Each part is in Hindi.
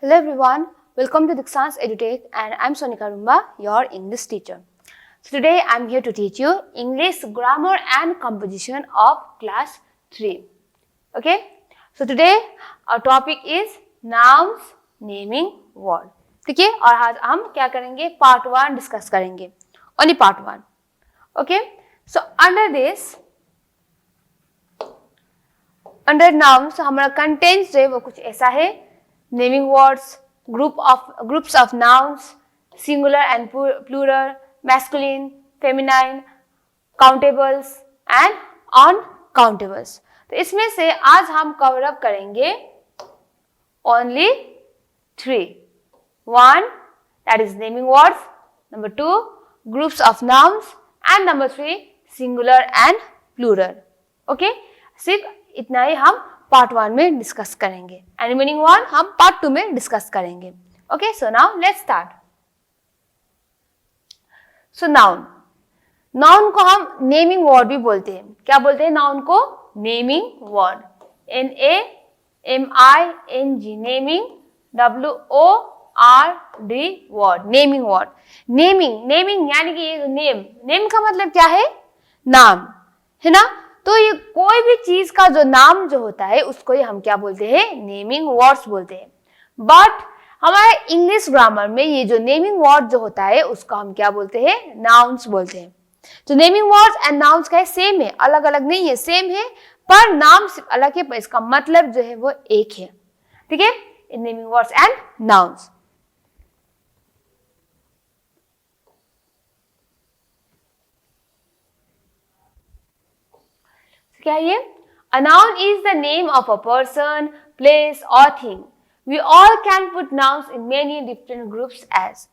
Hello everyone, welcome to Dikshant's EduTech and I'm Sonika Rumba, your English teacher. So today I'm here to teach you English grammar and composition of class 3. Okay, so today our topic is nouns, naming, word. ठीक है, और आज हम क्या करेंगे? पार्ट 1 डिस्कस करेंगे, only part 1. Okay, so under nouns हमारा कंटेंट्स जो है वो कुछ ऐसा है. Naming words, groups of nouns, singular and plural, masculine, feminine, countables and uncountables. तो इसमें से आज हम कवर अप करेंगे only 3. 1 that is naming words, number 2 groups of nouns and number 3 singular and plural. Okay, सिर्फ इतना ही हम पार्ट 1 में डिस्कस करेंगे एंड रिमेनिंग 1 हम पार्ट 2 में डिस्कस करेंगे. Okay, so now let's start. So noun को हम नेमिंग वर्ड भी बोलते हैं. क्या बोलते हैं नाउन को? Naming word. NAMING, naming. WORD, word, naming word. Naming यानी कि ये नेम का मतलब क्या है? नाम है ना. तो ये कोई भी चीज का जो नाम जो होता है उसको ही हम क्या बोलते हैं? नेमिंग वर्ड्स बोलते हैं. बट हमारे इंग्लिश ग्रामर में ये जो नेमिंग वर्ड जो होता है उसको हम क्या बोलते हैं? नाउन्स बोलते हैं. तो नेमिंग वर्ड्स एंड नाउन्स का सेम है, अलग अलग नहीं है, सेम है, पर नाम सिर्फ अलग है, पर इसका मतलब जो है वो एक है. ठीक है, इन नेमिंग वर्ड्स एंड नाउन्स. क्या है ये? A noun is the name of a person, place or thing. We all can put nouns in many different groups as.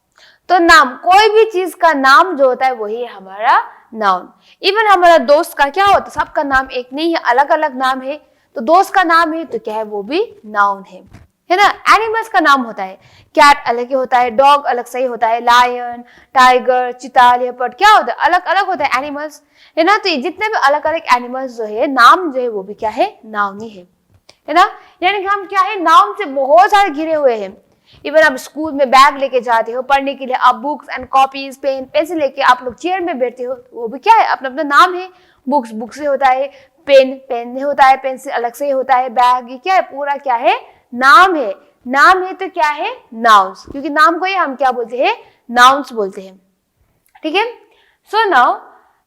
तो नाम, कोई भी चीज का नाम जो होता है वही है हमारा नाउन. इवन हमारा दोस्त का क्या होता है? सबका नाम एक नहीं है, अलग अलग नाम है. तो दोस्त का नाम है तो क्या है? वो भी नाउन है ना. एनिमल्स का नाम होता है, कैट अलग ही होता है, डॉग अलग से ही होता है, लायन, टाइगर, चीता, लेपर्ड, क्या होता है? अलग अलग होता है एनिमल्स, है ना. तो ये जितने भी अलग अलग एनिमल्स जो है, नाम जो है वो भी क्या है? नाउन ही है ना. यानी कि हम क्या है? नाउन से बहुत सारे घिरे हुए हैं. इवन आप स्कूल में बैग लेके जाते हो पढ़ने के लिए, आप books and copies, pen, pencil लेके आप लोग चेयर में बैठते हो, वो भी क्या है? अपना अपना नाम है. बुक से होता है, पेन से होता है, पेंसिल अलग से ही होता है, बैग, ये क्या है? पूरा क्या है? नाम है तो क्या है? नाउन्स. क्योंकि नाम को ही हम क्या बोलते हैं? नाउन्स बोलते हैं. ठीक है. So now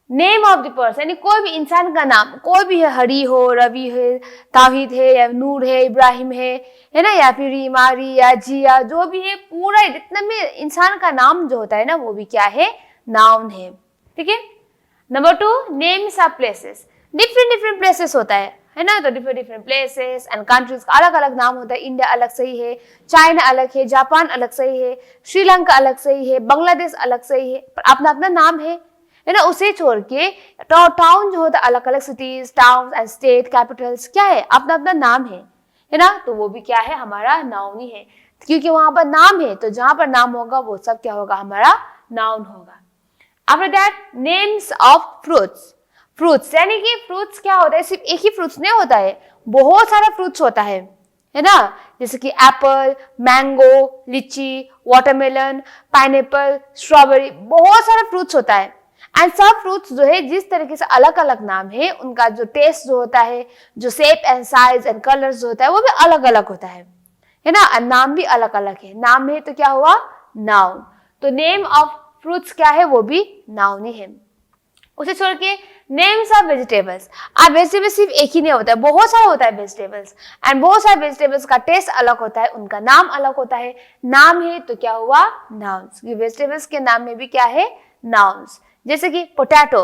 name of the person, यानी कोई भी इंसान का नाम, कोई भी है, हरी हो, रवि है, ताहिद है, या नूर है, इब्राहिम है ना, या फिर रीमा, रिया, जिया, जो भी है, पूरा जितना भी इंसान का नाम जो होता है ना वो भी क्या है? नाउन है. ठीक है. Number 2 names of places. Different places होता है ना. तो डिफरेंट प्लेसेस एंड कंट्रीज का अलग अलग नाम होता है. इंडिया अलग से ही है, चाइना अलग है, जापान अलग से ही है, श्रीलंका अलग से ही है, बांग्लादेश अलग से ही है, पर अपना अपना नाम है ना. उसे छोड़ के टाउन जो होता है, अलग अलग cities, town and state Capitals, क्या है? अपना अपना नाम है ना. तो वो भी क्या है? हमारा नाउन ही है. क्योंकि वहां पर नाम है, तो जहां पर नाम होगा वो सब क्या होगा? हमारा नाउन होगा. After that names of fruits, यानी कि फ्रूट्स क्या होता है? सिर्फ एक ही फ्रूट्स नहीं होता है, बहुत सारा फ्रूट्स होता है ना. जैसे कि एप्पल, मैंगो, लीची, वाटरमेलन, पाइनएप्पल, स्ट्रॉबेरी, बहुत सारा फ्रूट्स होता है. एंड सब फ्रूट्स जो है जिस तरीके से अलग अलग नाम है, उनका जो टेस्ट जो होता है, जो shape and size and colours जो होता है, वो भी अलग अलग होता है ना. और नाम भी अलग अलग है. नाम है तो क्या हुआ? नाउन. तो नेम ऑफ फ्रूट्स क्या है? वो भी नाउन ही है. उसे छोड़ के नेम्स ऑफ वेजिटेबल्स. अब वेजिटेबल्स सिर्फ एक ही नहीं होता है, बहुत सारा होता है वेजिटेबल्स. एंड बहुत सारे वेजिटेबल्स का टेस्ट अलग होता है, उनका नाम अलग होता है. नाम है तो क्या हुआ? नाउन्स. वेजिटेबल्स के नाम में भी क्या है? नाउन्स. जैसे कि पोटैटो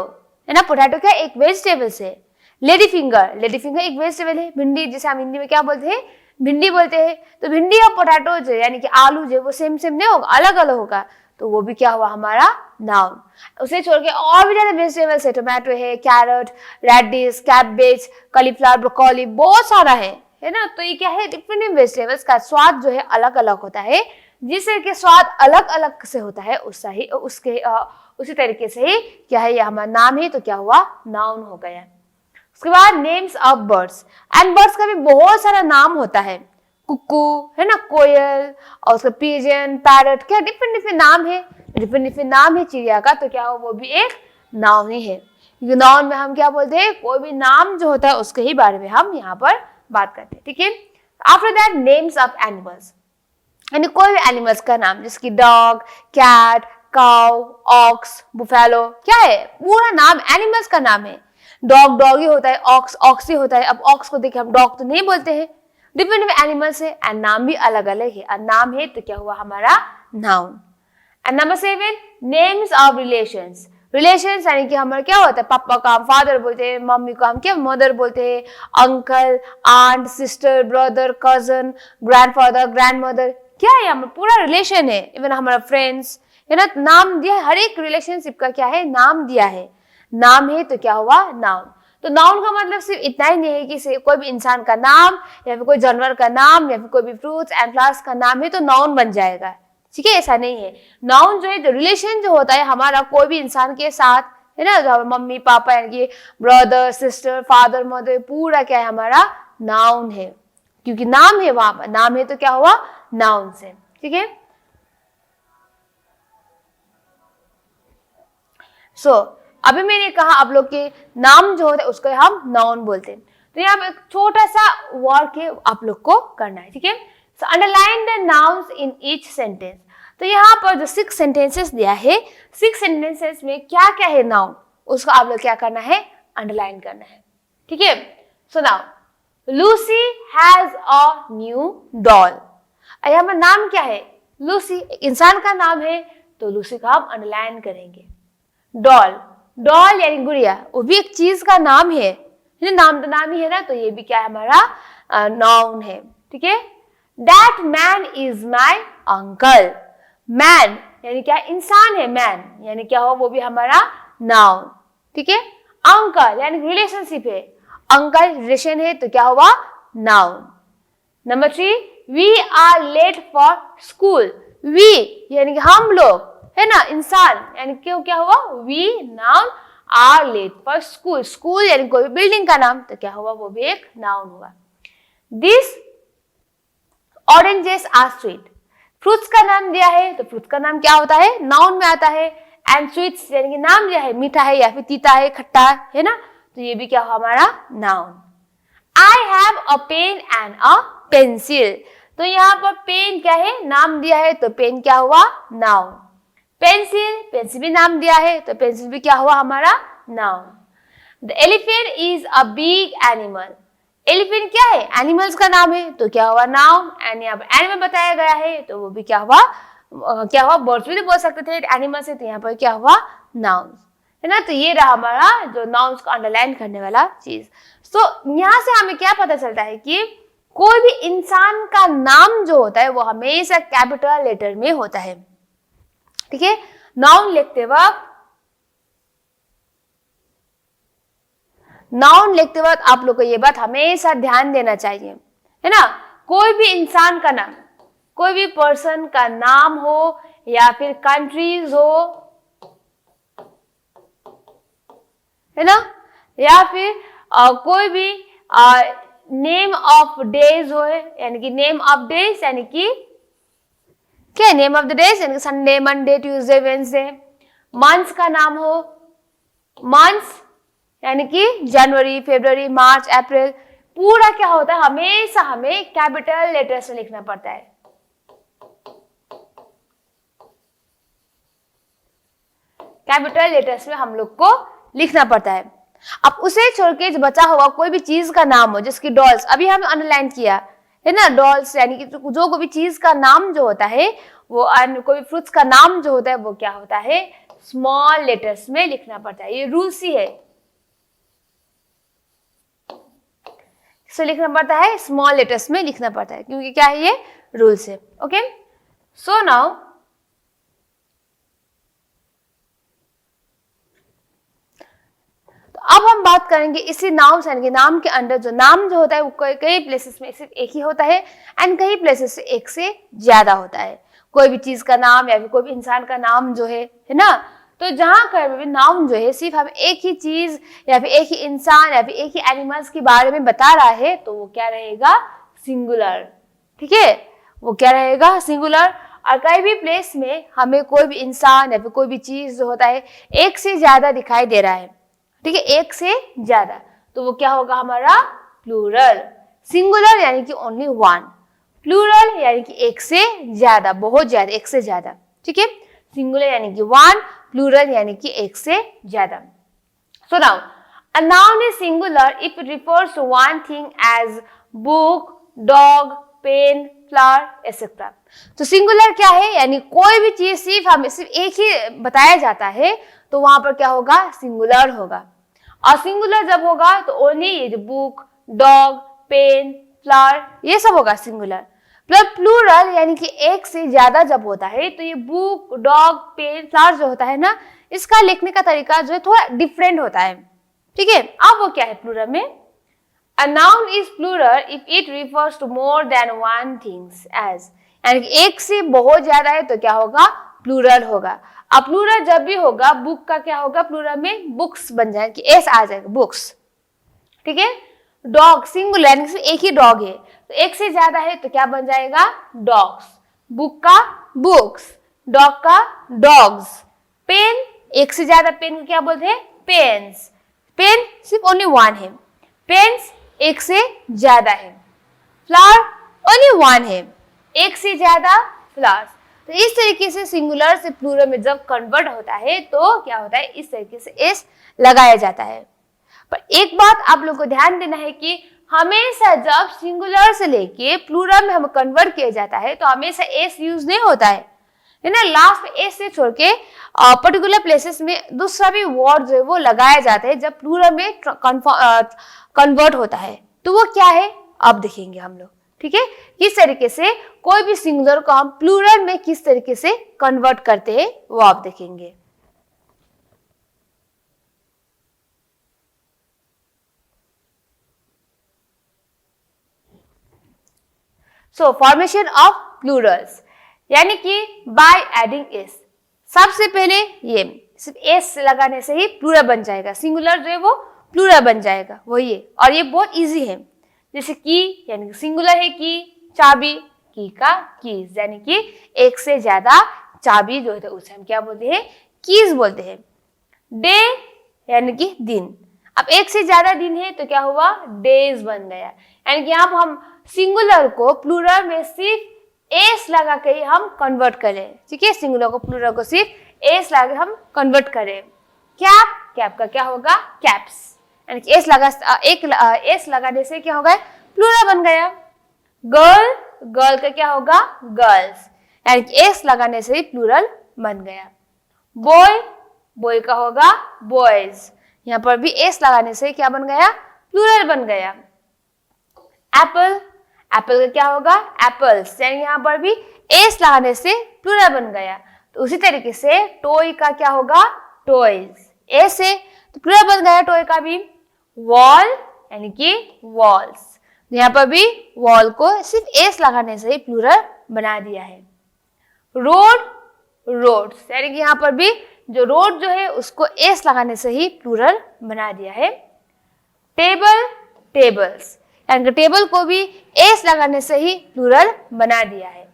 है ना. पोटैटो क्या? एक वेजिटेबल्स है. लेडी फिंगर एक वेजिटेबल है. भिंडी, जैसे हम हिंदी में क्या बोलते हैं? भिंडी बोलते हैं. तो भिंडी और पोटैटो जो यानी कि आलू जो वो सेम नहीं होगा, अलग अलग होगा. तो वो भी क्या हुआ? हमारा नाउन. उसे छोड़ के और भी ज्यादा वेजिटेबल्स है. टोमेटो है, carrot, radish, cabbage, cauliflower, broccoli, बहुत सारा है ना. तो ये क्या है? डिफरेंट वेजिटेबल्स का स्वाद जो है अलग अलग होता है. जिससे कि स्वाद अलग अलग से होता है, उसी तरीके से ही क्या है? ये हमारा नाम है तो क्या हुआ? नाउन हो गया. उसके बाद names of birds. And birds का भी बहुत सारा नाम होता है. कुक्कू है ना, कोयल, और उसका पिजन, पैरट, क्या डिफरेंट डिफरेंट नाम है, डिफरेंट डिफरेंट नाम है चिड़िया का, तो क्या हो वो भी एक नाउन ही है। क्योंकि नाउन में हम क्या बोलते हैं, कोई भी नाम जो होता है उसके ही बारे में हम यहाँ पर बात करते हैं, ठीक है। After that names of animals, यानी कोई भी एनिमल्स का नाम, जैसे dog, cat, cow, ox, buffalo, क्या है, पूरा नाम एनिमल्स का नाम है। डॉग डॉग ही होता है, ऑक्स ऑक्स ही होता है। अब ऑक्स को देखिए हम डॉग तो नहीं बोलते हैं, डिफरेंट एनिमल्स है एंड नाम भी अलग अलग है, और नाम है तो क्या हुआ हमारा noun. And number 7, names of relations. Relations यानी कि हमारा क्या होता है, पापा का हम फादर बोलते हैं, मम्मी को हम क्या मदर बोलते हैं, uncle, aunt, sister, brother, cousin, grandfather, grandmother, क्या है हमारा पूरा रिलेशन है। इवन हमारा फ्रेंड्स है ना, नाम दिया है, हर एक रिलेशनशिप का क्या है, नाम दिया है। नाम है तो क्या हुआ नाउन। तो नाउन का मतलब सिर्फ इतना ही नहीं है कि कोई भी इंसान का नाम या फिर कोई जानवर का नाम या फिर कोई भी फ्रूट्स एंड फ्लावर्स का नाम है तो नाउन बन जाएगा, ठीक है, ऐसा नहीं है। नाउन जो है, जो रिलेशन जो होता है हमारा कोई भी इंसान के साथ, है ना, जो मम्मी पापा यानी कि ब्रदर सिस्टर फादर मदर, पूरा क्या है हमारा नाउन है, क्योंकि नाम है, वहां पर नाम है तो क्या हुआ नाउन से, ठीक है। अभी मैंने कहा आप लोग के नाम जो होता है उसको हम नाउन बोलते हैं। तो यहाँ पे एक छोटा सा वर्क है आप लोग को करना है, ठीक है। So underline the nouns in each sentence. तो यहाँ पर जो 6 सेंटेंसेस दिया है, 6 सेंटेंसेस में क्या क्या है नाउन, उसको आप लोग क्या करना है, अंडरलाइन करना है, ठीक है। So now Lucy has a new doll. यहाँ पर नाम क्या है, लूसी इंसान का नाम है, तो लूसी का हम अंडरलाइन करेंगे। डॉल, डॉल यानी गुड़िया, वो भी एक चीज का नाम है, नाम तो नाम ही है ना, तो ये भी क्या है हमारा नाउन है, ठीक है। That man is my uncle. Man यानी क्या, इंसान है, मैन यानी क्या हो वो भी हमारा नाउन, ठीक है। अंकल यानी रिलेशनशिप है, अंकल रिलेशन है तो क्या हुआ noun. Number 3, we are late for school. We यानी कि हम लोग, है ना, इंसान यानी क्यों क्या हुआ, we noun, are late for school, school यानी कोई बिल्डिंग का नाम तो क्या हुआ वो भी एक नाउन हुआ। This oranges are sweet. Fruits का नाम दिया है तो फ्रूट्स का नाम क्या होता है, नाउन में आता है। एंड स्वीट्स यानी कि नाम दिया है, मीठा है या फिर तीता है, खट्टा है ना, तो ये भी क्या हुआ हमारा noun. I have a pen and a pencil. तो यहाँ पर पेन क्या है, नाम दिया है तो पेन क्या हुआ नाउन। पेंसिल, पेंसिल भी नाम दिया है तो पेंसिल भी क्या हुआ हमारा noun. The elephant is a big animal. Elephant क्या है, एनिमल्स का नाम है तो क्या हुआ नाउन। एंड यहाँ पर एनिमल बताया गया है तो वो भी क्या हुआ, बर्ड्स भी तो बोल सकते थे एनिमल से, तो यहाँ पर क्या हुआ नाउन, है ना। तो ये रहा हमारा जो नाउन्स को अंडरलाइन करने वाला चीज। तो यहाँ से हमें क्या पता चलता है कि कोई भी इंसान का नाम जो होता है वो हमेशा कैपिटल लेटर में होता है, ठीक है। नाउन लिखते वक्त आप लोग को ये बात हमेशा ध्यान देना चाहिए, है ना। कोई भी इंसान का नाम, कोई भी पर्सन का नाम हो या फिर कंट्रीज हो, है ना, या फिर कोई भी नेम ऑफ डेज हो, यानी कि नेम ऑफ डेज यानी कि क्या, नेम ऑफ द डेज यानी Sunday Monday Tuesday Wednesday. Months का नाम हो, मंथ्स यानी कि जनवरी फरवरी मार्च अप्रैल, पूरा क्या होता है हमेशा हमें कैपिटल लेटर्स में लिखना पड़ता है। कैपिटल लेटर्स में हम लोग को लिखना पड़ता है। अब उसे छोड़ के जो बचा हुआ कोई भी चीज का नाम हो, जिसकी डॉल्स अभी हम अंडरलाइन किया है ना, डॉल्स यानी कि जो कोई भी चीज का नाम जो होता है वो, कोई फ्रूट्स का नाम जो होता है वो क्या होता है स्मॉल लेटर्स में लिखना पड़ता है। ये रूल्स ही है, लिखना पड़ता है स्मॉल लेटर्स में लिखना पड़ता है, क्योंकि क्या है ये रूल्स है। ओके, सो नाउ अब हम बात करेंगे इसी नाउन यानी कि नाम के अंडर जो नाम जो होता है वो कई प्लेसेस में सिर्फ एक ही होता है एंड कई प्लेसेस से एक से ज्यादा होता है। कोई भी चीज का नाम या फिर कोई भी इंसान का नाम जो है ना, तो जहां कहीं भी नाउन जो है सिर्फ हम एक ही चीज या फिर एक ही इंसान या फिर एक ही एनिमल्स के बारे में बता रहा है तो वो क्या रहेगा सिंगुलर, ठीक है, वो क्या रहेगा, सिंगुलर। और कहीं भी प्लेस में हमें कोई भी इंसान या फिर कोई भी चीज जो होता है एक से ज्यादा दिखाई दे रहा है, ठीक है, एक से ज्यादा, तो वो क्या होगा हमारा प्लूरल। सिंगुलर यानी कि ओनली वन, प्लूरल यानी कि एक से ज्यादा, बहुत ज्यादा, एक से ज्यादा, ठीक है। सिंगुलर यानी कि वन, प्लूरल यानी कि एक से ज्यादा। So now a noun is singular if it refers to one thing as book, dog, pen, flower, etc. तो सिंगुलर क्या है, यानी कोई भी चीज सिर्फ हमें सिर्फ एक ही बताया जाता है तो वहां पर क्या होगा, सिंगुलर होगा। और सिंगुलर जब होगा तो ओनली ये जो बुक, डॉग, पेन, फ्लावर ये सब होगा सिंगुलर। प्लूरल यानी कि एक से ज्यादा जब होता है तो ये बुक, डॉग, पेन, फ्लावर जो होता है ना, इसका लिखने का तरीका जो है थोड़ा डिफरेंट होता है, ठीक है। अब वो क्या है प्लूरल में, a noun is plural if it refers to more than one things as, यानी कि एक से बहुत ज्यादा है तो क्या होगा, प्लूरल होगा। अब प्लूरल जब भी होगा, बुक का क्या होगा प्लूरल में, बुक्स बन जाएंगे, एस आ जाएगा, बुक्स, ठीक है। डॉग सिंगुलर यानी कि एक ही डॉग है, तो एक से ज्यादा है तो क्या बन जाएगा, डॉग्स। बुक का बुक्स, डॉग का डॉग्स। पेन एक से ज्यादा पेन को क्या बोलते हैं, पेन्स। पेन सिर्फ ओनली वन है, पेन्स एक से ज्यादा है। फ्लावर ओनली वन है, एक से ज्यादा फ्लावर्स। तो इस तरीके से सिंगुलर से प्लूरल में जब कन्वर्ट होता है तो क्या होता है, इस तरीके से एस लगाया जाता है। पर एक बात आप लोग को ध्यान देना है कि हमेशा जब सिंगुलर से लेके प्लूरल में हम कन्वर्ट किया जाता है तो हमेशा एस यूज नहीं होता है ना, लास्ट में एस से छोड़ के पर्टिकुलर प्लेसेस में दूसरा भी वर्ड जो है वो लगाया जाता है जब प्लूरल में कन्वर्ट होता है। तो वो क्या है अब देखेंगे हम लोग, ठीक है, किस तरीके से कोई भी सिंगुलर को हम प्लूरल में किस तरीके से कन्वर्ट करते हैं वो आप देखेंगे। सो फॉर्मेशन ऑफ प्लूरल्स, यानी कि बाय एडिंग एस, सबसे पहले ये सिर्फ एस लगाने से ही प्लूरल बन जाएगा, सिंगुलर जो है वो प्लूरल बन जाएगा, वही है। और ये बहुत इजी है, जैसे की यानी कि सिंगुलर है की, चाबी, की का कीज, यानी कि एक से ज्यादा चाबी जो है उसे हम क्या बोलते हैं, कीज बोलते हैं। डे यानी कि दिन, अब एक से ज्यादा दिन है तो क्या हुआ, डेज बन गया। यानी कि यहाँ हम सिंगुलर को प्लूरल में सिर्फ एस लगा के ही हम कन्वर्ट करें, ठीक है, सिंगुलर को प्लूरल को सिर्फ एस लगा के हम कन्वर्ट करें। कैप, कैप का क्या होगा, कैप्स, यानी कि एस लगा, एक एस लगाने से क्या होगा, प्लूरल बन गया। गर्ल, गर्ल का क्या होगा, गर्ल्स, यानी कि एस लगाने से ही प्लूरल बन गया। बॉय, बॉय का होगा बॉयज, यहाँ पर भी एस लगाने से क्या बन गया, प्लूरल बन गया। एप्पल, एप्पल का क्या होगा, एप्पल्स, यानी यहाँ पर भी एस लगाने से प्लूरल बन गया। तो उसी तरीके से टॉय का क्या होगा, टॉयज, एस है तो प्लूरल बन गया टॉय का भी। वॉल यानी कि वॉल्स, यहाँ पर भी वॉल को सिर्फ एस लगाने से ही प्लूरल बना दिया है। रोड, रोड्स, यानी कि यहाँ पर भी जो रोड जो है उसको एस लगाने से ही प्लूरल बना दिया है। टेबल, टेबल्स, यानी कि टेबल को भी एस लगाने से ही प्लूरल बना दिया है।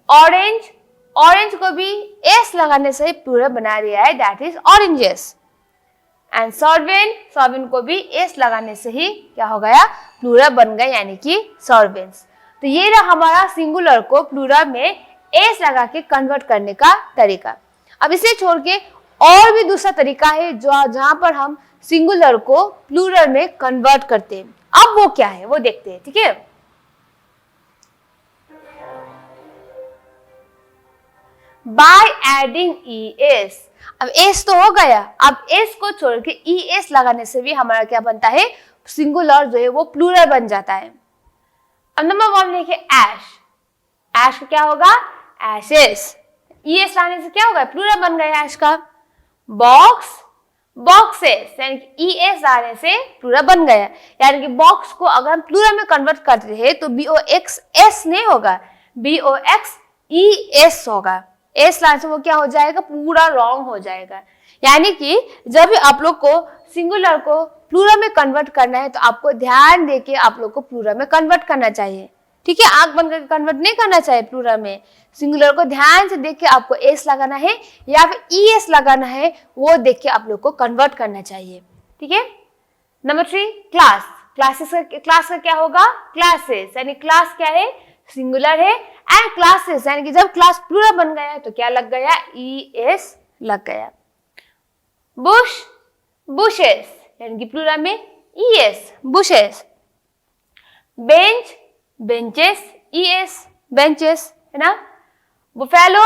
ऑरेंज, ऑरेंज को भी एस लगाने से ही प्लूरल बना दिया है, that is oranges. And servant, servant को भी एस लगाने से ही क्या हो गया, प्लूरल बन गया, यानी कि सर्वेंट्स। तो ये रहा हमारा सिंगुलर को प्लूरल में एस लगा के कन्वर्ट करने का तरीका। अब इसे छोड़ के और भी दूसरा तरीका है जो जहां पर हम सिंगुलर को प्लूरल में कन्वर्ट करते हैं। अब वो क्या है वो देखते हैं, ठीक है। बाय एडिंग ई एस, अब एस तो हो गया, अब एस को छोड़ के ई एस लगाने से भी हमारा क्या बनता है, सिंगुलर जो है वो प्लूरल बन जाता है। अब नंबर 1 लिखे ऐश, ऐश का क्या होगा, एशेस, ई एस लाने से क्या होगा, प्लूरल बन गया ऐश का। बॉक्स, बॉक्सेस, यानी कि ई एस आने से प्लूरल बन गया। यानी कि बॉक्स को अगर हम प्लूरल में कन्वर्ट करते हैं तो BOXS नहीं होगा, BOXES होगा। एस लाने से वो क्या हो जाएगा, पूरा रॉन्ग हो जाएगा। यानी कि जब भी आप लोग को सिंगुलर को प्लूरल में कन्वर्ट करना है तो आपको ध्यान देके आप लोग को प्लूरल में कन्वर्ट करना चाहिए, ठीक है, आंख बंद करके कन्वर्ट नहीं करना चाहिए प्लूरल में। सिंगुलर को ध्यान से देख के आपको एस लगाना है या फिर ई एस लगाना है, वो देख के आप लोग को कन्वर्ट करना चाहिए। ठीक है। Number 3 class. क्लास का क्या होगा? क्लासेस, यानी क्लास क्या है? सिंगुलर है। एंड क्लासेस यानी कि जब क्लास प्लूरल बन गया तो क्या लग गया? ई एस लग गया। बुश, बुशेस यानी कि प्लूरल में E S, bushes. Bench, benches, E S, benches, है ना। बुफेलो,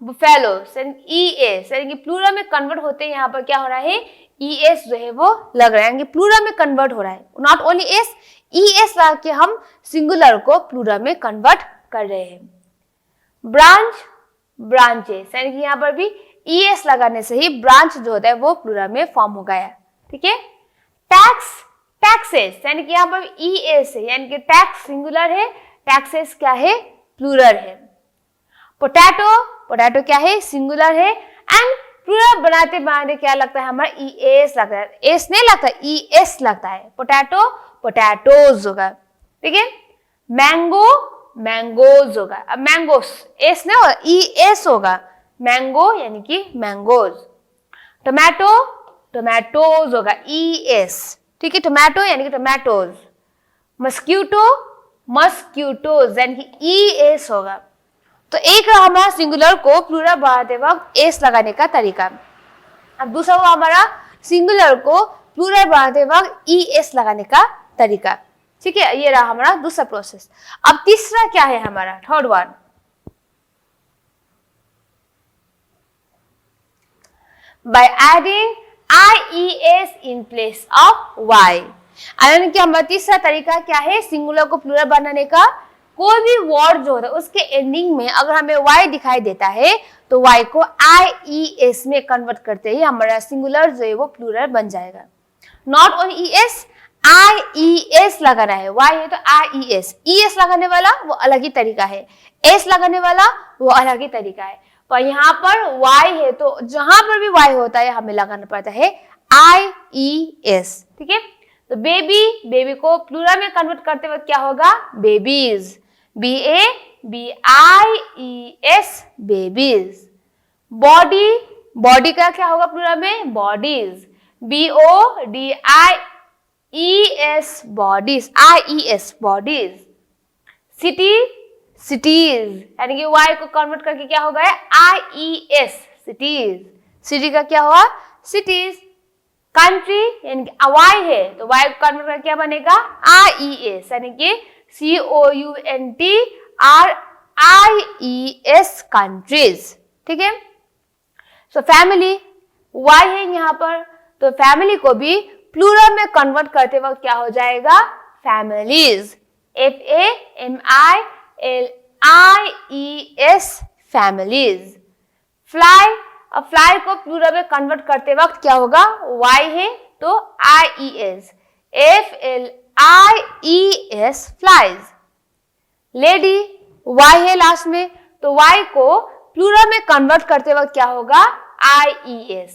बुफेलोस यानी ई एस, यानी कि प्लूरल में कन्वर्ट होते हैं, यहाँ पर क्या हो रहा है? ई एस जो है वो लग रहा है, यानी कि प्लूरल में कन्वर्ट हो रहा है। Not only S, E S लगा के हम सिंगुलर को प्लूरल में कन्वर्ट कर रहे हैं। ब्रांच, ब्रांचेस यानी कि यहाँ पर भी ई एस लगाने से ही ब्रांच जो होता है वो प्लूरल में फॉर्म हो गया। ठीक है। टैक्स, टैक्सेस यानी कि यहाँ पर ई एस है, यानी कि टैक्स सिंगुलर है, टैक्सेस क्या है? प्लूरल है। पोटैटो, पोटैटो क्या है? सिंगुलर है। एंड प्लूरल बनाते बनाते क्या लगता है? हमारा ई एस लगता है, एस नहीं लगता, ई एस लगता है। पोटैटो, पोटैटोज होगा। ठीक है। मैंगो, मैंगोज होगा। अब मैंगोस एस नहीं होगा, ई एस होगा। मैंगो यानी कि मैंगोज। टोमेटो, टोमेटोज होगा, ई एस। ठीक है, टोमेटो यानी कि टोमेटोज। मस्क्यूटो, मस्क्यूटोज यानी कि ई एस होगा। तो एक रहा हमारा सिंगुलर को प्लूरल बढ़ाते वक्त एस लगाने का तरीका। अब दूसरा हुआ हमारा सिंगुलर को प्लूरल बढ़ाते वक्त ई एस लगाने का तरीका। ठीक है, ये रहा हमारा दूसरा प्रोसेस। अब तीसरा क्या है हमारा? Third one, by adding IES in place of Y। यानी कि हमारा तीसरा तरीका क्या है सिंगुलर को प्लूरल बनाने का? कोई भी वर्ड जो होता है उसके एंडिंग में अगर हमें Y दिखाई देता है तो Y को IES में कन्वर्ट करते ही हमारा सिंगुलर जो है वो प्लूरल बन जाएगा। नॉट ओनली ES, IES लगाना है। Y है तो IES, ES लगाने वाला वो अलग ही तरीका है, S लगाने वाला वो अलग ही तरीका है। पर यहाँ पर Y है तो जहां पर भी Y होता है हमें लगाना पड़ता है IES। ठीक है। तो बेबी, बेबी को प्लूरल में कन्वर्ट करते वक्त क्या होगा? Babies, BABIES, babies. Body, body का क्या होगा प्लूरल में? Bodies, BODIES, bodies, IES, bodies. City, cities यानी कि Y को कन्वर्ट करके क्या होगा? IES, cities. सिटी का क्या हुआ? सिटीज। कंट्री यानी कि Y है तो Y को कन्वर्ट करके क्या बनेगा? IES यानी कि COUNTRIES, कंट्रीज। ठीक है। सो फैमिली, Y है यहाँ पर तो फैमिली को भी प्लूरल में कन्वर्ट करते वक्त क्या हो जाएगा? Families, FAMILIES, families. फ्लाई, अब फ्लाई को प्लूरल में कन्वर्ट करते वक्त क्या होगा? Y है तो IES, FLIES, flies. Lady, Y है लास्ट में तो Y को प्लूरल में कन्वर्ट करते वक्त क्या होगा? IES,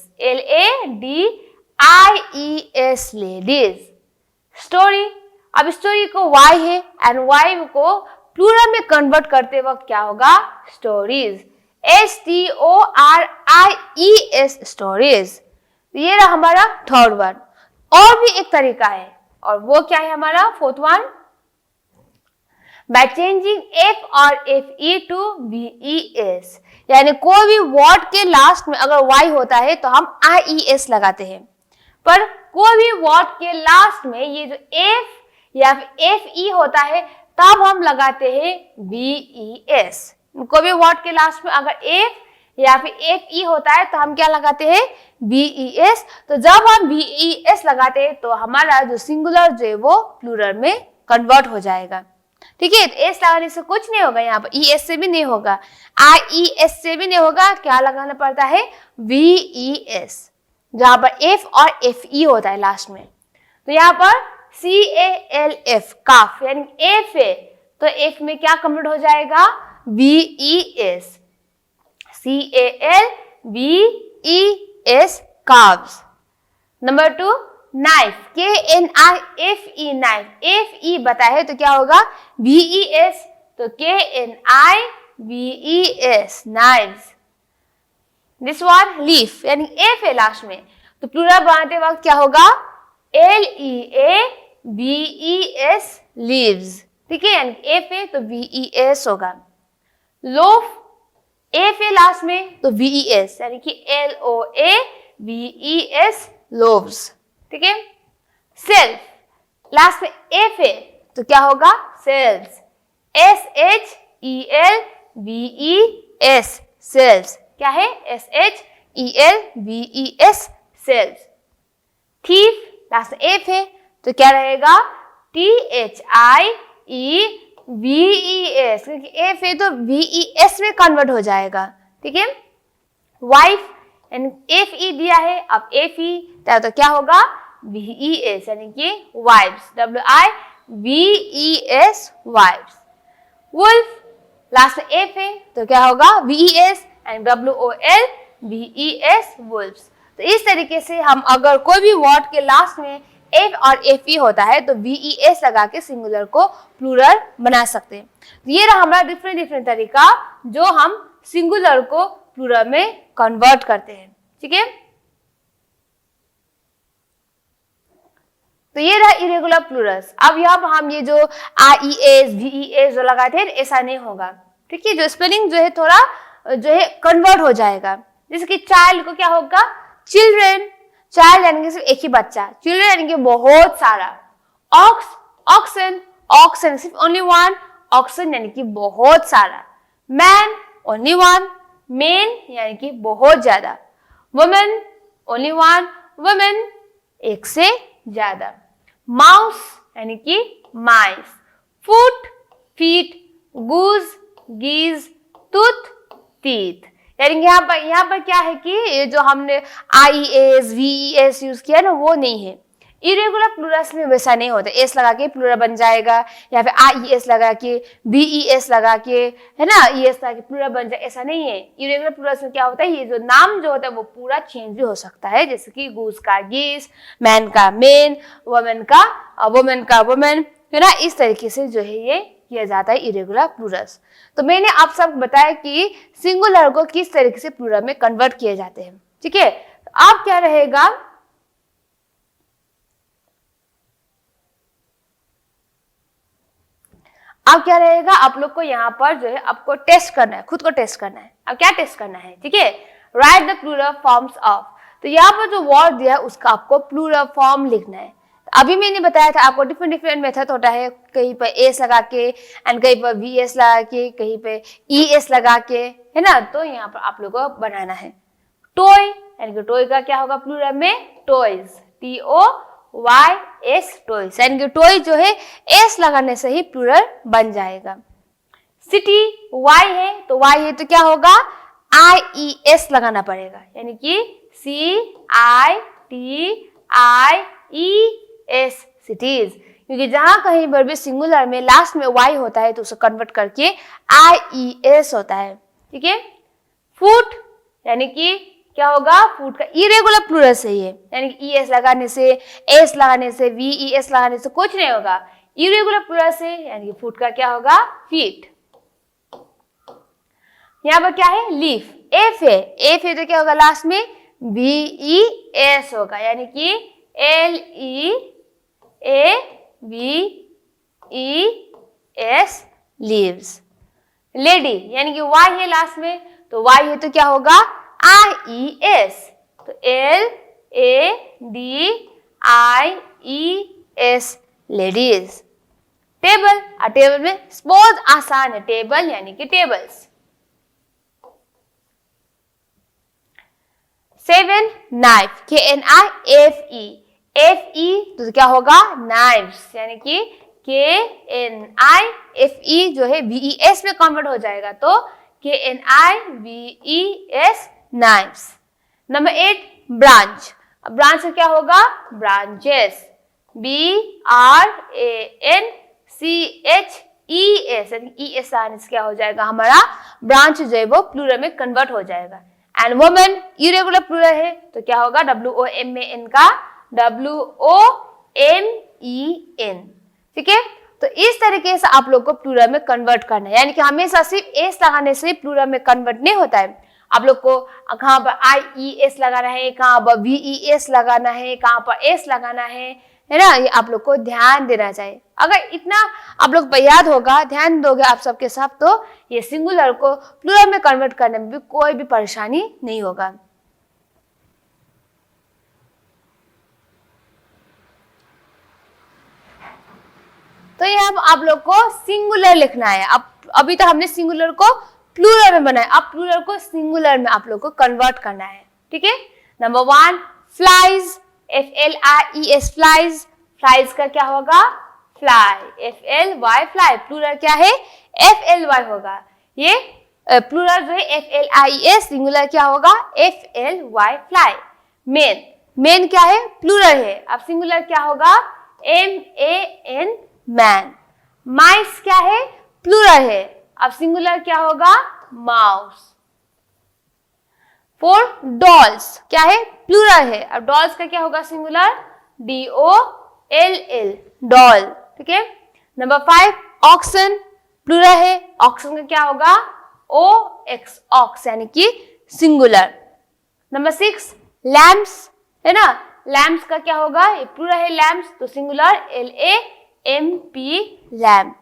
LADIES, ladies. स्टोरी, अब स्टोरी को Y है एंड Y को प्लूरल में कन्वर्ट करते वक्त क्या होगा? Stories, STORIES, stories. ये रहा हमारा थर्ड वन। और भी एक तरीका है और वो क्या है हमारा? Fourth one, by changing F और FE टू VES, यानी कोई भी वर्ड के लास्ट में अगर Y होता है तो हम IES लगाते हैं, पर कोई भी वर्ड के लास्ट में ये जो F या FE होता है तब हम लगाते हैं VES। कोई भी वर्ड के लास्ट में अगर F या फिर FE होता है तो हम क्या लगाते हैं? VES। तो जब हम VES लगाते हैं तो हमारा जो सिंगुलर जो है वो प्लूरल में कन्वर्ट हो जाएगा। ठीक है। तो S लगाने से कुछ नहीं होगा, यहाँ पर ES से भी नहीं होगा, IES से भी नहीं होगा, क्या लगाना पड़ता है? VES, जहां पर F और FE होता है लास्ट में। तो यहाँ पर CALF, काफ यानी F है तो F में क्या कन्वर्ट हो जाएगा? VES, CALVES, calves. Number 2, knife, KNIFE, knife, FE बताए तो क्या होगा? VES, तो KNIVES knives। This one leaf यानी एफ है लास्ट में, तो प्लूरल बनाते वक्त क्या होगा LEAVES लीव्स। ठीक है, यानी एफ है तो VES होगा। लोफ एफ है लास्ट में तो VES यानी कि LOAVES लोव्स। ठीक है, सेल्फ लास्ट में एफ है तो क्या होगा सेल्स, SHELVES सेल्स। क्या है SHELVES सेल्स। थीफ लास्ट में एफ है तो क्या रहेगा THIEVES, क्योंकि एफ है तो VES में कन्वर्ट हो जाएगा। ठीक है, वाइफ यानी FE दिया है, अब FE तो क्या होगा VES यानी कि wives, WIVES wives. Wolf last में एफ है तो क्या होगा VES एंड WOLVES वुल्फ्स। तो इस तरीके से हम अगर कोई भी वर्ड के लास्ट में एफ और FE होता है तो VES लगा के सिंगुलर को प्लूरल बना सकते हैं। तो ये रहा हमारा डिफरेंट तरीका जो हम सिंगुलर को प्लूरल में कन्वर्ट करते हैं। ठीक है, तो ये रहा इरेगुलर प्लूरल्स। अब यहाँ पर हम ये जो IES VES जो लगाए थे ऐसा नहीं होगा। ठीक है, जो स्पेलिंग जो है थोड़ा जो है कन्वर्ट हो जाएगा। जैसे कि चाइल्ड को क्या होगा चिल्ड्रेन, चाइल्ड यानी कि सिर्फ एक ही बच्चा, चिल्ड्रेन यानी कि बहुत सारा। ऑक्स ऑक्सन, ऑक्सन सिर्फ ओनली वन, ऑक्सन यानी कि बहुत सारा। मैन ओनली वन, मेन यानी कि बहुत ज्यादा। वुमेन ओनली वन, वुमेन एक से ज्यादा। माउस यानी कि माइस। फुट फीट, गूज गीज, टूथ टीथ। यानी यहाँ पर क्या है कि ये जो हमने IES VES यूज किया ना वो नहीं है। इरेगुलर प्लूरल्स में वैसा नहीं होता, एस लगा के प्लूरल बन जाएगा या फिर IES लगा के VES लगा के है ना ES लगा के प्लूरल बन जाए, ऐसा नहीं है। इरेगुलर प्लूरल्स में क्या होता है ये जो नाम जो होता है वो पूरा चेंज भी हो सकता है, जैसे कि गूस का गीस, मैन का मेन, वुमेन का वुमेन, है ना। इस तरीके से जो है ये किया जाता है इरेगुलर प्लूरल्स। तो मैंने आप सब बताया कि सिंगुलर को किस तरीके से प्लूरल में कन्वर्ट किए जाते हैं। ठीक है, अब क्या रहेगा आप लोग को यहाँ पर जो है आपको टेस्ट करना है, खुद को टेस्ट करना है। अब क्या टेस्ट करना है, ठीक है, right the plural forms of. तो यहाँ पर जो वर्ड दिया है उसका आपको प्लूरल फॉर्म लिखना है। अभी मैंने बताया था आपको डिफरेंट मेथड होता है, कहीं पर एस लगा के एंड कहीं पर VS लगा के, कहीं पे ES लगा के, है ना। तो यहाँ पर आप लोगों को बनाना है। टॉय यानी कि टॉय का क्या होगा प्लूरल में टॉयज, TOYS टॉयज, यानी कि टॉय जो है एस लगाने से ही प्लूरल बन जाएगा। सिटी Y है तो Y है तो क्या होगा IES लगाना पड़ेगा, यानी कि CITIES सिटीज, क्योंकि जहां कहीं पर भी सिंगुलर में लास्ट में Y होता है तो उसे कन्वर्ट करके IES होता है। ठीक है, फूट यानी कि क्या होगा फूट का इरेगुलर प्लूरल सही है, यानी कि ES लगाने से, S लगाने से, VES लगाने से कुछ नहीं होगा। इरेगुलर प्लूरल से यानी कि फूट का क्या होगा फीट। यहाँ पर क्या है लीफ, एफ है तो क्या होगा लास्ट में VES होगा, यानी कि LEAVES लीव्स। लेडी यानी कि Y है लास्ट में तो Y है तो क्या होगा IES, तो LADIES लेडीज। टेबल, टेबल में बहुत आसान है, टेबल यानी कि टेबल्स। 7 नाइफ, KNIFE, FE तो क्या होगा नाइफ्स, यानी कि KNIFE जो है VES में कन्वर्ट हो जाएगा तो KNIVES knifes. Number 8 branch, branch से क्या होगा ब्रांचेस, BRANCHES, यानी ES आने से क्या हो जाएगा हमारा ब्रांच जो है वो प्लूरल में कन्वर्ट हो जाएगा। एंड वुमेन इरेगुलर प्लूरल है तो क्या होगा WOMAN का WOMEN। ठीक है, तो इस तरीके से आप लोग को प्लूरल में कन्वर्ट करना है, यानी कि हमेशा सिर्फ एस लगाने से प्लूरल में कन्वर्ट नहीं होता है। आप लोग को कहाँ पर IES लगाना है, कहाँ पर VES लगाना है, कहाँ पर एस लगाना है ना, ये आप लोग को ध्यान देना चाहिए। अगर इतना आप लोग पर याद होगा, ध्यान दोगे आप सबके साथ, तो ये सिंगुलर को प्लूरल में कन्वर्ट करने में भी कोई भी परेशानी नहीं होगा। तो यहाँ आप लोग को सिंगुलर लिखना है। अब अभी तो हमने सिंगुलर को प्लूरल में बनाया, अब प्लूरल को सिंगुलर में आप लोग को कन्वर्ट करना है, ठीक है। Number 1 flies, FLIES flies, flies का क्या होगा फ्लाई, FLY फ्लाई, प्लूरल क्या है FLY होगा। ये प्लूरल जो है FLIES, सिंगुलर क्या होगा FLY फ्लाई। मेन, मेन क्या है प्लूरल है, अब सिंगुलर क्या होगा MAN मैन। माइस क्या है प्लूरल है, अब सिंगुलर क्या होगा माउस। 4 डॉल्स क्या है प्लूरल है, अब डॉल्स का क्या होगा सिंगुलर DOLL डॉल, ठीक है। नंबर 5 ऑक्सन, प्लूरल है, ऑक्सन का क्या होगा OX ऑक्स, यानी कि सिंगुलर। नंबर 6 लैम्प्स है ना, लैम्प्स का क्या होगा, ये प्लूरल है लैम्प्स, तो singular LAMP lamp.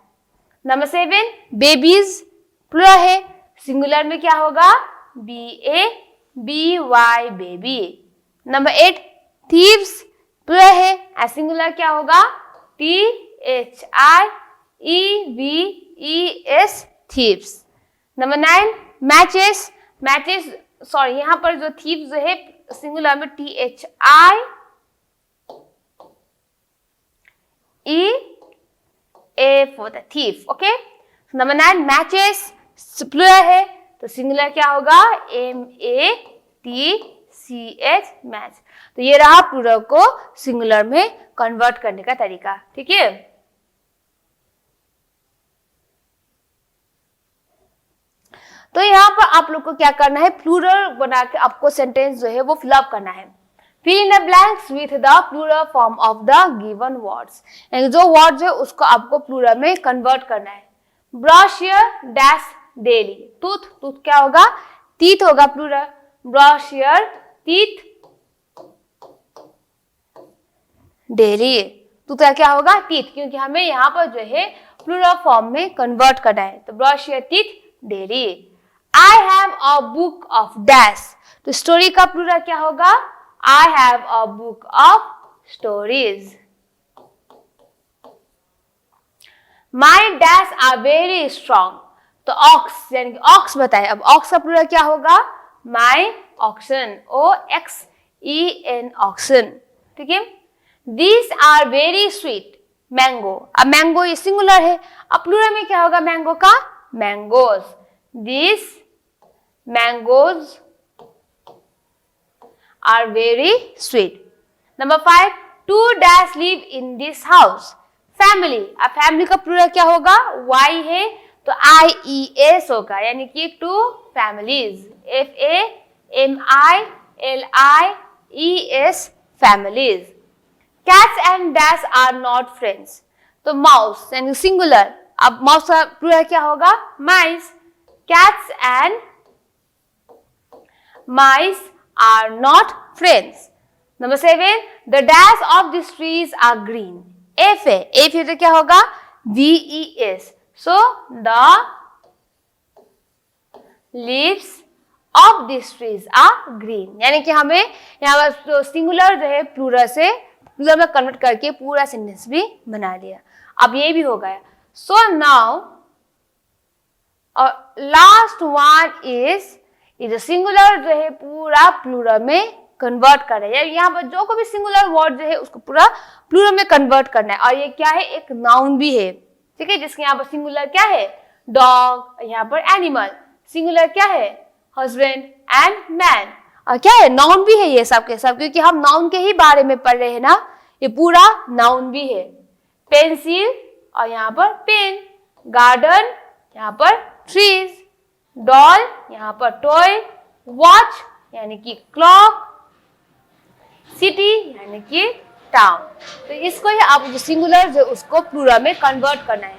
Number 7 babies, plural है, सिंगुलर में क्या होगा BABY baby. Number 8 thieves, plural है, सिंगुलर क्या होगा THIEVES thieves. Number 9 matches, matches sorry यहाँ पर जो थीव्स जो है सिंगुलर में THIEA for the thief, okay. Number 9 matches, plural है, तो सिंगुलर क्या होगा MATCH मैच। तो ये रहा प्लूरल को सिंगुलर में कन्वर्ट करने का तरीका, ठीक है। तो यहाँ पर आप लोग को क्या करना है, प्लूरल बना के आपको सेंटेंस जो है वो फिलअप करना है। Fill in the blanks with the plural form of the given words, यानी जो वर्ड्स है उसको आपको प्लूरल में कन्वर्ट करना है। Brush your dash daily, tooth, tooth क्या होगा टीथ होगा plural, brush your teeth daily, tooth का क्या होगा टीथ, क्योंकि हमें यहाँ पर जो है प्लूरल फॉर्म में कन्वर्ट करना है। तो brush your teeth daily. I have a book of dash, तो स्टोरी का प्लूरल क्या होगा I have a book of stories. My dash are very strong. तो ox यानी कि ox बताए, अब ox का प्लूरल क्या होगा my oxen, OXEN oxen, ठीक है। These are very sweet. Mango, अब mango ये सिंगुलर है, अब प्लूरल में क्या होगा मैंगो का mangoes. These mangoes are very sweet. Number 5 two dash live in this house. Family, अब family का प्लूरल क्या होगा Y है, तो IES होगा, यानी कि two families, FAMILIES families. Cats and dash are not friends. तो mouse यानी सिंगुलर, अब mouse का प्लूरल क्या होगा mice. Cats and mice are not friends. Number 7 the dash of these trees are green. F है, F है तो क्या होगा VES. So the leaves of these trees are green, यानी कि हमें यहाँ पर सिंगुलर जो है प्लूरल से प्लूरल में कन्वर्ट करके पूरा सेंटेंस भी बना लिया। अब ये भी हो गया। So now last one is ये सिंगुलर जो है पूरा प्लूरल में कन्वर्ट कर रहे हैं, यहाँ पर जो कोई भी सिंगुलर वर्ड जो है उसको पूरा प्लूरल में कन्वर्ट करना है। और ये क्या है एक नाउन भी है, ठीक है, जिसके यहाँ पर सिंगुलर क्या है डॉग, यहाँ पर एनिमल, सिंगुलर क्या है हस्बैंड एंड मैन, और क्या है नाउन भी है ये सब के सब, क्योंकि हम नाउन के ही बारे में पढ़ रहे हैं ना, ये पूरा नाउन भी है। पेंसिल और यहाँ पर पेन, गार्डन यहाँ पर ट्रीज, डॉल यहाँ पर टॉय, वॉच यानी कि क्लॉक, सिटी यानी कि टाउन। तो इसको ही आप जो सिंगुलर जो उसको प्लूरल में कन्वर्ट करना है।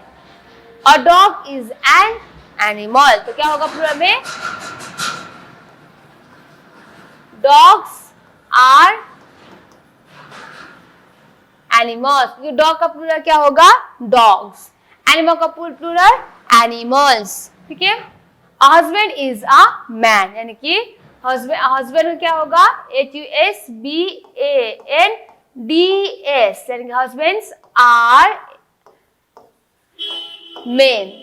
A dog is an animal, तो क्या होगा प्लूरल में? डॉग्स आर एनिमल्स, क्योंकि डॉग का प्लूरल क्या होगा? डॉग्स। एनिमल का प्लूरल एनिमल्स, ठीक है। हस्बैंड इज अ मैन, यानी कि हस्बैंड क्या होगा? HUSBANDS, यानी कि हस्बैंड्स आर मेन।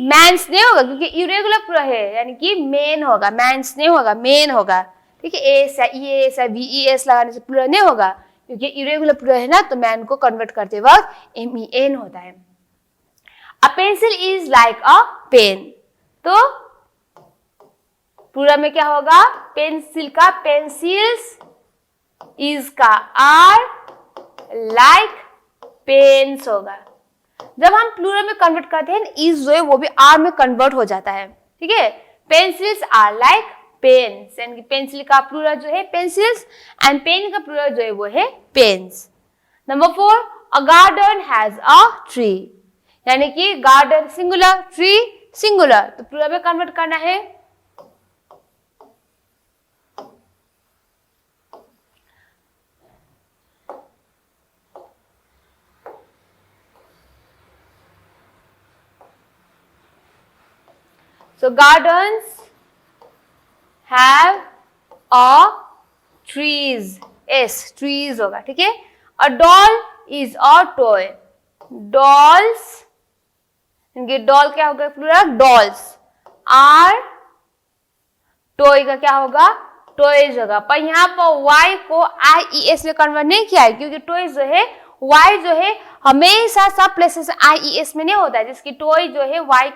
मैंस नहीं होगा क्योंकि इरेगुलर प्लूरल है, यानी कि मेन होगा, मैंस नहीं होगा, मेन होगा, ठीक है। एस या ईएस या VES लगाने से प्लूरल नहीं होगा, क्योंकि इरेगुलर प्लूरल है ना, तो मैन को कन्वर्ट करते वक्त MEN होता है। A pencil is like a pen, तो प्लूरल में क्या होगा? पेंसिल का पेंसिल्स, इज का आर, लाइक पेन्स होगा। जब हम प्लूरल में कन्वर्ट करते हैं, इज जो है वो भी आर में कन्वर्ट हो जाता है, ठीक है। पेंसिल्स आर लाइक पेन्स, यानी कि पेंसिल का प्लूरल जो है पेंसिल्स एंड पेन का प्लूरल जो है वो है pens. Number 4, a garden has a tree, यानी कि गार्डन सिंगुलर, ट्री सिंगुलर, तो प्लूरल में कन्वर्ट करना है। So gardens have a trees, yes trees होगा, ठीक है। A doll is a toy, dolls, इनके doll क्या होगा प्लूरल? dolls are, toy का क्या होगा? toys होगा। पर यहाँ पर y को IES में कन्वर्ट नहीं किया है, क्योंकि toys जो है y जो है हमेशा सब प्लेसेस IES में नहीं होता है, जिसकी टॉय जो है y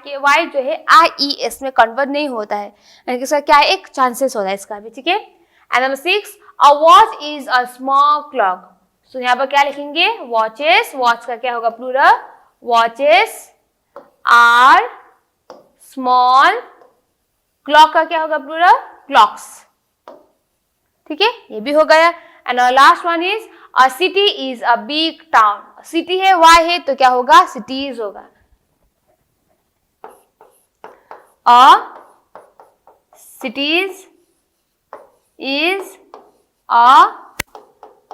जो है IES में कन्वर्ट नहीं होता है, यानी कि इसका क्या है? एक चांसेस होता है इसका भी, ठीक है। And number 6, a watch is a small clock, so यहाँ पर क्या लिखेंगे? वॉचेस, वॉच का क्या होगा plural? Watches are small, clock का क्या होगा प्लूरल? क्लॉक्स, ठीक है, ये भी हो गया। And last one is a city is a big town, city है y है तो क्या होगा? सिटीज होगा। A cities is a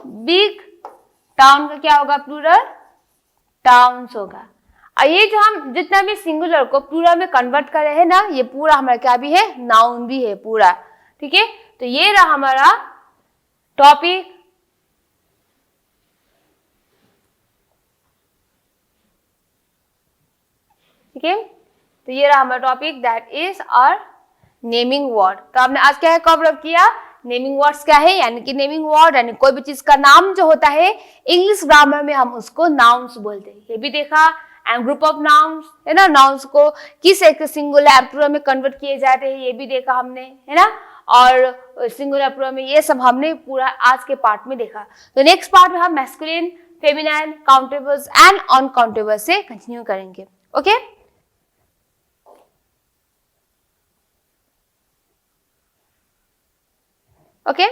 big town का क्या होगा प्लूरल? टाउन्स होगा। और ये जो हम जितना भी सिंगुलर को प्लूरल में कन्वर्ट कर रहे हैं ना, ये पूरा हमारा क्या भी है? नाउन भी है पूरा, ठीक है। तो ये रहा हमारा टॉपिक, ठीक है। तो ये रहा हमारा topic, that is our naming word. तो आपने आज क्या है कवर अप किया? नेमिंग वर्ड्स क्या है, यानी कि नेमिंग वर्ड यानी कोई भी चीज का नाम जो होता है, इंग्लिश ग्रामर में हम उसको नाउन्स बोलते हैं, ये भी देखा। एंड ग्रुप ऑफ नाउन्स है ना, नाउन्स को किस एक सिंगुलर प्लूरल में कन्वर्ट किए जाते हैं, ये भी देखा हमने, है ना। और सिंगुलर प्लूरल में ये सब हमने पूरा आज के पार्ट में देखा। तो नेक्स्ट पार्ट में हम masculine, feminine, countables and uncountables से कंटिन्यू करेंगे। ओके ओके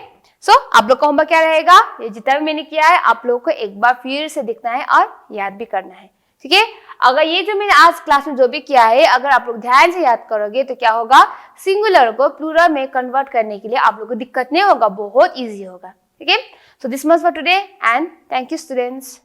सो आप लोग का होमवर्क क्या रहेगा? ये जितना भी मैंने किया है आप लोगों को एक बार फिर से देखना है और याद भी करना है, ठीक है। अगर ये जो मैंने आज क्लास में जो भी किया है, अगर आप लोग ध्यान से याद करोगे तो क्या होगा? सिंगुलर को प्लूरल में कन्वर्ट करने के लिए आप लोग को दिक्कत नहीं होगा, बहुत ईजी होगा, ठीक है। So this much for today and thank you students.